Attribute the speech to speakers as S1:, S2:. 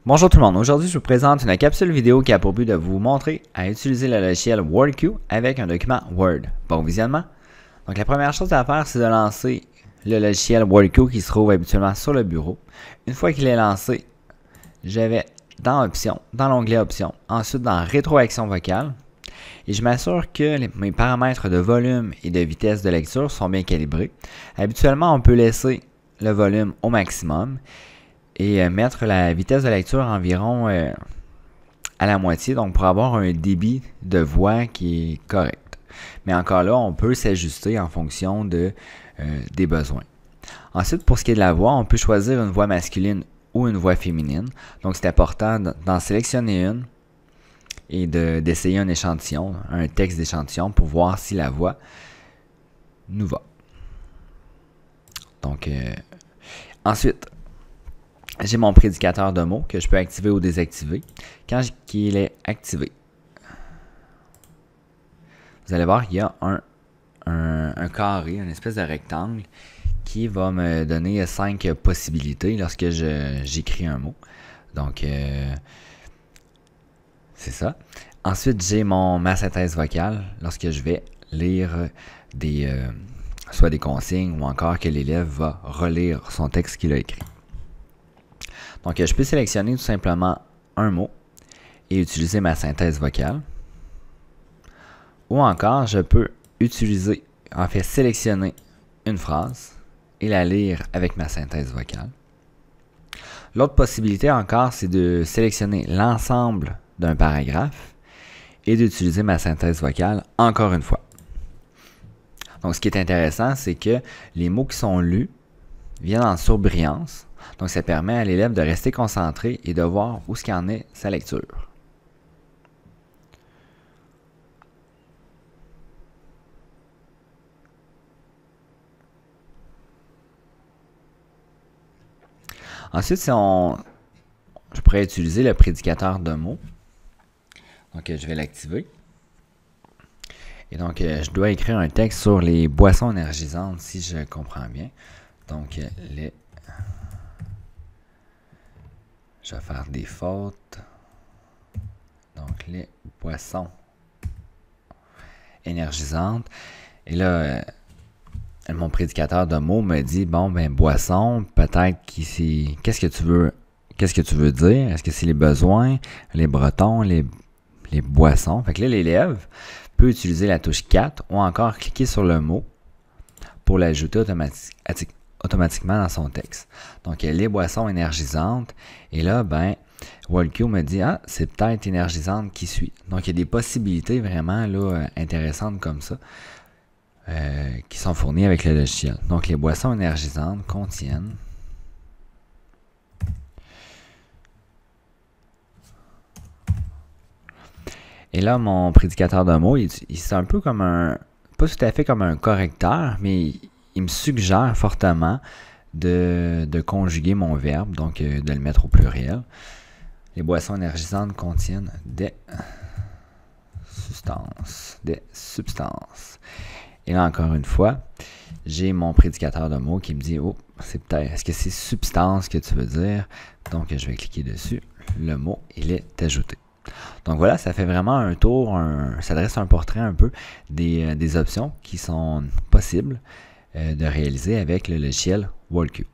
S1: Bonjour tout le monde, aujourd'hui je vous présente une capsule vidéo qui a pour but de vous montrer à utiliser le logiciel WordQ avec un document Word. Bon visionnement. Donc la première chose à faire c'est de lancer le logiciel WordQ qui se trouve habituellement sur le bureau. Une fois qu'il est lancé, je vais dans Options, dans l'onglet Options, ensuite dans Rétroaction vocale et je m'assure que mes paramètres de volume et de vitesse de lecture sont bien calibrés. Habituellement on peut laisser le volume au maximum et mettre la vitesse de lecture environ à la moitié, donc pour avoir un débit de voix qui est correct. Mais encore là, on peut s'ajuster en fonction des besoins. Ensuite, pour ce qui est de la voix, on peut choisir une voix masculine ou une voix féminine. Donc c'est important d'en sélectionner une et d'essayer un échantillon, un texte d'échantillon pour voir si la voix nous va. Donc ensuite, j'ai mon prédicateur de mots que je peux activer ou désactiver quand il est activé. Vous allez voir qu'il y a un carré, une espèce de rectangle qui va me donner 5 possibilités lorsque j'écris un mot. Donc, c'est ça. Ensuite, j'ai ma synthèse vocale lorsque je vais lire soit des consignes ou encore que l'élève va relire son texte qu'il a écrit. Donc, je peux sélectionner tout simplement un mot et utiliser ma synthèse vocale. Ou encore, je peux sélectionner une phrase et la lire avec ma synthèse vocale. L'autre possibilité encore, c'est de sélectionner l'ensemble d'un paragraphe et d'utiliser ma synthèse vocale encore une fois. Donc, ce qui est intéressant, c'est que les mots qui sont lus viennent en surbrillance. Donc, ça permet à l'élève de rester concentré et de voir où ce qu'il en est sa lecture. Ensuite, je pourrais utiliser le prédicateur de mots. Donc, je vais l'activer. Et donc, je dois écrire un texte sur les boissons énergisantes, si je comprends bien. Donc, je vais faire des fautes. Donc, les boissons énergisantes. Et là, mon prédicateur de mots me dit, bon, ben, boisson, peut-être qu'est-ce que tu veux dire? Est-ce que c'est les besoins, les bretons, les boissons? Fait que là, l'élève peut utiliser la touche 4 ou encore cliquer sur le mot pour l'ajouter automatiquement dans son texte. Donc, les boissons énergisantes. Et là, ben, WordQ me dit, ah, c'est peut-être énergisante qui suit. Donc, il y a des possibilités vraiment là, intéressantes comme ça qui sont fournies avec le logiciel. Donc, les boissons énergisantes contiennent et là, mon prédicateur de mots, c'est un peu comme pas tout à fait comme un correcteur, mais il me suggère fortement de conjuguer mon verbe, donc de le mettre au pluriel. Les boissons énergisantes contiennent des substances. Et là, encore une fois, j'ai mon prédicateur de mots qui me dit, oh, est-ce que c'est substance que tu veux dire? Donc, je vais cliquer dessus. Le mot, il est ajouté. Donc voilà, ça fait vraiment un tour, ça dresse un portrait un peu des options qui sont possibles de réaliser avec le logiciel WordQ.